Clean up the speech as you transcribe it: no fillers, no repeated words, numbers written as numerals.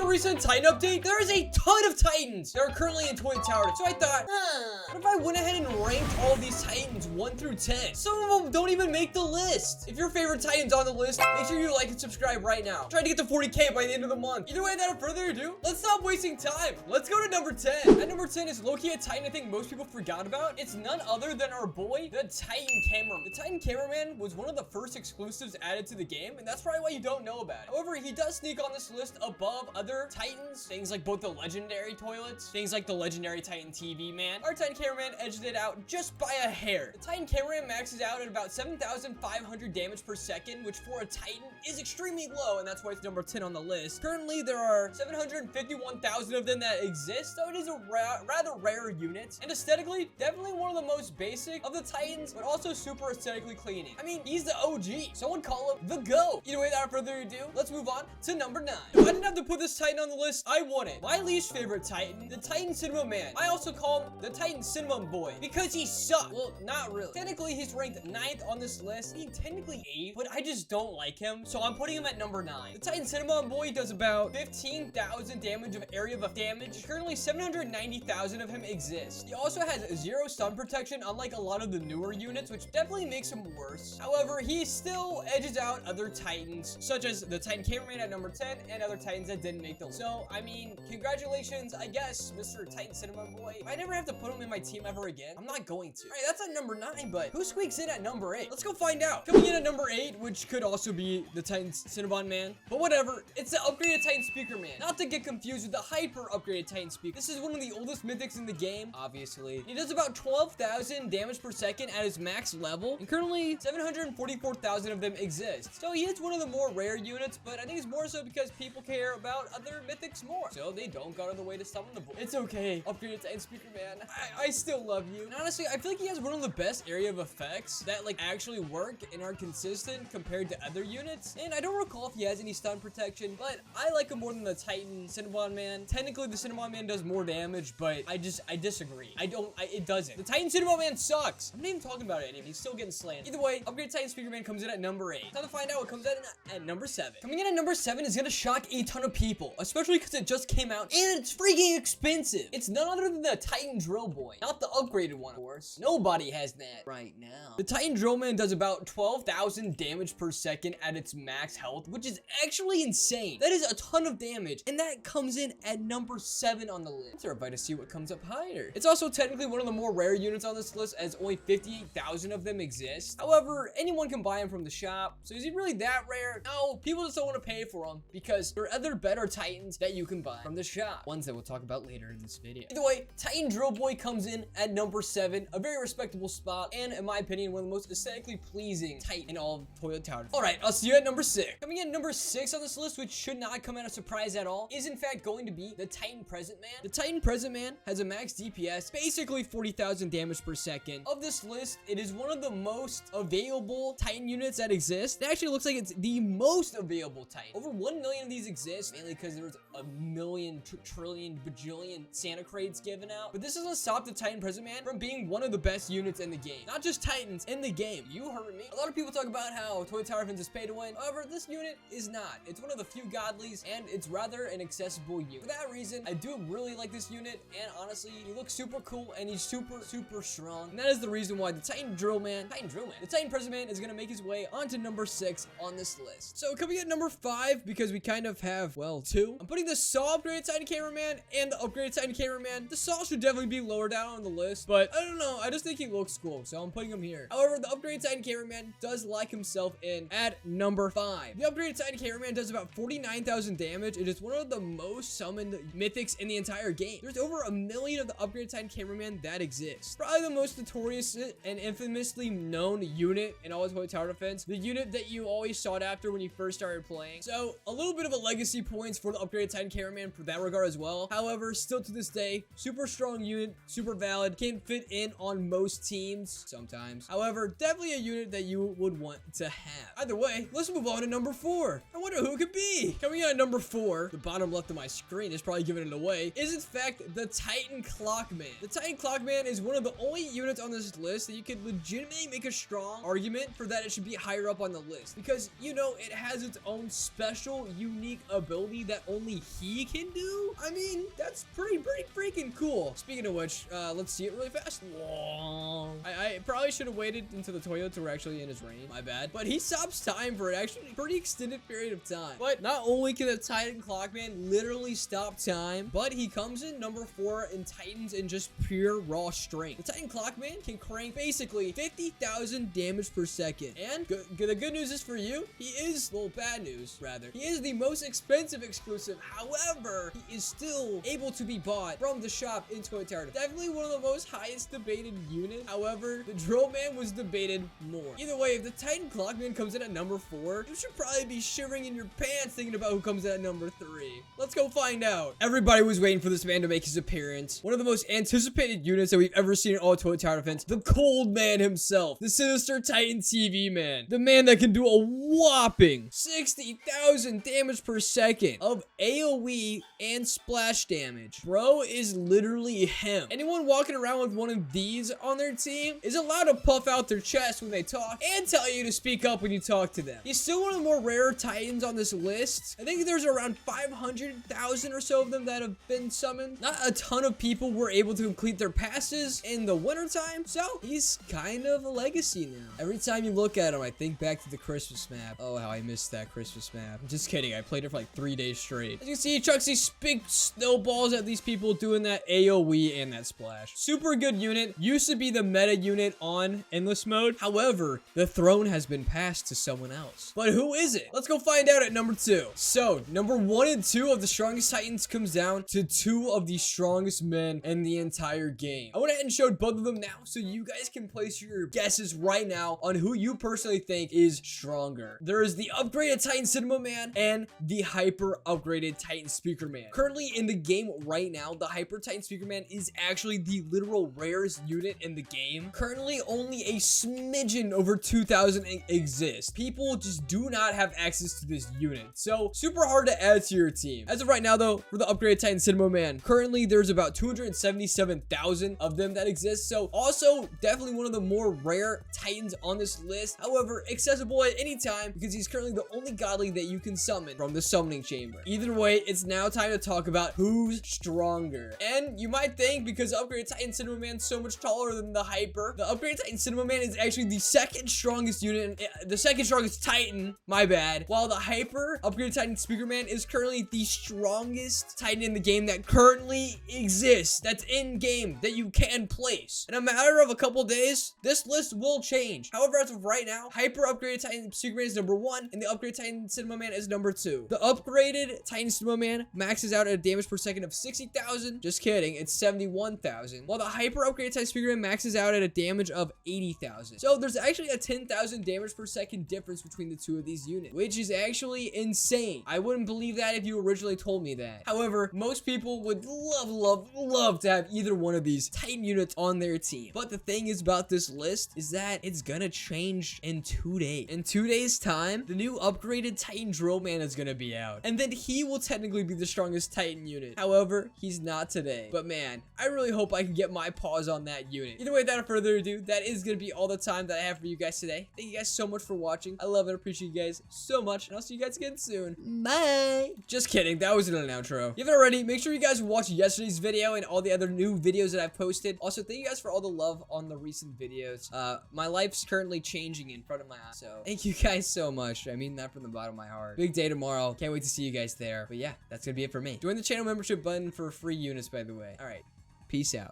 recent Titan update, there is a ton of Titans that are currently in Toy Tower. So I thought, what if I went ahead and ranked all of these Titans 1 through 10? Some of them don't even make the list. If your favorite Titan's on the list, make sure you like and subscribe right now. Try to get to 40K by the end of the month. Either way, without further ado, let's stop wasting time. Let's go to number 10. At number 10 is low-key a Titan I think most people forgot about. It's none other than our boy, the Titan Cameraman. The Titan Cameraman was one of the first exclusives added to the game, and that's probably why you don't know about it. However, he does sneak on this list above other Titans, things like both the legendary toilets, things like the legendary Titan TV man. Our Titan Cameraman edged it out just by a hair. The Titan Cameraman maxes out at about 7,500 damage per second, which for a Titan is extremely low, and that's why it's number 10 on the list. Currently, there are 751,000 of them that exist, so it is a rather rare unit, and aesthetically, definitely one of the most basic of the Titans, but also super aesthetically cleaning. I mean, he's the OG. Someone call him the GOAT. Either way, without further ado, let's move on to number 9. If I didn't have to put this Titan on the list, I wouldn't. My least favorite Titan, the Titan Cinema Man. I also call him the Titan Cinema Boy because he sucks. Well, not really. Technically, he's ranked 9th on this list. He's technically 8th, but I just don't like him, so I'm putting him at number 9. The Titan Cinema Boy does about 15,000 damage of area of damage. Currently, 790,000 of him exist. He also has 0 stun protection, unlike a lot of the newer units, which definitely makes him worse. However, he still edges out other Titans, such as the Titan Cameraman at number 10 and other Titans that didn't make the list. So, I mean, congratulations, I guess, Mr. Titan Cinema Boy. If I never have to put him in my team ever again, I'm not going to. All right, that's at number 9, but who squeaks in at number 8? Let's go find out. Coming in at number 8, which could also be the Titan Cinnabon Man, but whatever, it's the upgraded Titan Speaker Man. Not to get confused with the hyper upgraded Titan Speaker. This is one of the oldest mythics in the game, obviously. He does about 12,000 damage per second at his max level, and currently 744,000 of them exist. So he is one of the more rare units, but I think it's more so because people care about other mythics more, so they don't go out of the way to summon the boy. It's okay, upgraded Titan Speaker Man. I still love you. And honestly, I feel like he has one of the best area of effects that like actually work and are consistent compared to other units. And I don't recall if he has any stun protection, but I like him more than the Titan Cinnabon Man. Technically, the Cinnabon Man does more damage, but I disagree. It doesn't. The Titan Cinnabon Man sucks. I'm not even talking about it anymore. He's still getting slammed. Either way, upgraded Titan Speaker Man comes in at number 8. Time to find out what comes in at number 7. Coming in at number 7 is gonna shock a ton of people, especially because it just came out and it's freaking expensive. It's none other than the Titan Drill Boy, not the upgraded one, of course. Nobody has that right now. The Titan Drillman does about 12,000 damage per second at its max health, which is actually insane. That is a ton of damage, and that comes in at number 7 on the list. Let's everybody see what comes up higher. It's also technically one of the more rare units on this list, as only 58,000 of them exist. However, anyone can buy him from the shop, so is he really that rare? No, people just don't want to pay for him because there are other better Titans that you can buy from the shop, ones that we'll talk about later in this video. Either way, Titan Drill Boy comes in at number 7, a very respectable spot, and in my opinion, one of the most aesthetically pleasing Titan in all of Toilet Tower. All right, I'll see you at number 6. Coming in at number 6 on this list, which should not come as a surprise at all, is in fact going to be the Titan Present Man. The Titan Present Man has a max DPS, basically 40,000 damage per second. Of this list, it is one of the most available Titan units that exist. It actually looks like it's the most available Titan. Over 1 million of these exist, mainly because there's a million, trillion, bajillion Santa crates given out. But this doesn't stop the Titan Present Man from being one of the best units in the game. Not just Titans, in the game. You heard me. A lot of people talk about how Toy Tower Defense is pay to win. However, this unit is not. It's one of the few godlies, and it's rather an accessible unit. For that reason, I do really like this unit, and honestly, he looks super cool, and he's super strong. And that is the reason why the Titan Drillman, the Titan Present Man is gonna make his way onto number 6 on this list. So coming at number 5, because we kind of have, well, 2, I'm putting the Saw upgraded Titan Cameraman and the upgraded Titan Cameraman. The Saw should definitely be lower down on the list, but I don't know, I just think he looks cool, so I'm putting him here. However, the upgraded Titan Cameraman does lock himself in at number 5. The upgraded Titan Cameraman does about 49,000 damage. It is one of the most summoned mythics in the entire game. There's over 1 million of the upgraded Titan Cameraman that exists. Probably the most notorious and infamously known unit in all of Toy Tower Defense. The unit that you always sought after when you first started playing. So a little bit of a legacy points for the upgraded Titan Cameraman for that regard as well. However, still to this day, super strong unit, super valid, can fit in on most teams sometimes. However, definitely a unit that you would want to have. Either way, let's move on to number 4. I wonder who it could be. Coming in at number 4, the bottom left of my screen is probably giving it away, is in fact the Titan Clockman. The Titan Clockman is one of the only units on this list that you could legitimately make a strong argument for that it should be higher up on the list, because you know it has its own special unique ability that that only he can do? I mean, that's pretty freaking cool. Speaking of which, let's see it really fast. Whoa. I probably should have waited until the Toyotas were actually in his range. My bad. But he stops time for actually a pretty extended period of time. But not only can the Titan Clockman literally stop time, but he comes in number 4 in Titans in just pure raw strength. The Titan Clockman can crank basically 50,000 damage per second. And the good news is for you, he is, well, bad news rather. He is the most expensive exclusive. However, he is still able to be bought from the shop in Toy Tower. Definitely one of the most highest debated units. However, the Drillman was debated more. Either way, if the Titan Clockman comes in at number 4, you should probably be shivering in your pants thinking about who comes in at number 3. Let's go find out. Everybody was waiting for this man to make his appearance. One of the most anticipated units that we've ever seen in all Toy Tower events. The Cold Man himself. The Sinister Titan TV man. The man that can do a whopping 60,000 damage per second of AoE and splash damage. Bro is literally him. Anyone walking around with one of these on their team is allowed to puff out their chest when they talk and tell you to speak up when you talk to them. He's still one of the more rare Titans on this list. I think there's around 500,000 or so of them that have been summoned. Not a ton of people were able to complete their passes in the wintertime, so he's kind of a legacy now. Every time you look at him, I think back to the Christmas map. Oh, how I missed that Christmas map. Just kidding. I played it for like 3 days straight. As you can see, he chucks these big snowballs at these people doing that AoE and that splash. Super good unit. Used to be the meta unit on endless mode. However, the throne has been passed to someone else. But who is it? Let's go find out at number 2. So, number 1 and 2 of the strongest Titans comes down to 2 of the strongest men in the entire game. I went ahead and showed both of them now, so you guys can place your guesses right now on who you personally think is stronger. There is the upgraded Titan Cinema Man and the hyper upgraded Titan Speaker Man. Currently in the game right now, the hyper Titan Speaker Man is actually the literal rarest unit in the game. Currently only a smidgen over 2,000 exists. People just do not have access to this unit, so super hard to add to your team. As of right now though, for the upgraded Titan Cinema Man, currently there's about 277,000 of them that exist, so also definitely one of the more rare Titans on this list. However, accessible at any time because he's currently the only godly that you can summon from the summoning chamber. Either way, it's now time to talk about who's stronger. And you might think because upgraded Titan Cinema Man's so much taller than the hyper, the upgraded Titan Cinema Man is actually the second strongest unit, the second strongest Titan, my bad, while the hyper upgraded Titan Speaker Man is currently the strongest Titan in the game that currently exists, that's in game, that you can place. In a matter of a couple days, this list will change. However, as of right now, hyper upgraded Titan Speaker Man is number 1 and the upgraded Titan Cinema Man is number 2. The upgraded Titan Cinema Man maxes out at a damage per second of 60,000. Just kidding, it's 71,000. While the hyper upgraded Titan Speaker Man maxes out at a damage of 80,000. So there's actually a 10,000 damage per second difference between the two of these units, which is actually insane. I wouldn't believe that if you originally told me that. However, most people would love to have either one of these Titan units on their team. But the thing is about this list is that it's gonna change in 2 days. In 2 days time, the new upgraded Titan Drillman is gonna be out. And then he will technically be the strongest Titan unit. However, he's not today. But man, I really hope I can get my paws on that unit. Either way, without further ado, that is gonna be all the time that I have for you guys today. Thank you guys so much for watching. I love and appreciate you guys so much. And I'll see you guys again soon. Bye. Just kidding. That wasn't an outro. If you haven't already, make sure you guys watch yesterday's video and all the other new videos that I've posted. Also, thank you guys for all the love on the recent videos. My life's currently changing in front of my eyes. So thank you guys so much. I mean that from the bottom of my heart. Big day tomorrow. Can't wait to see you guys there. But yeah, that's gonna be it for me. Join the channel membership button for free units, by the way. All right. Peace out.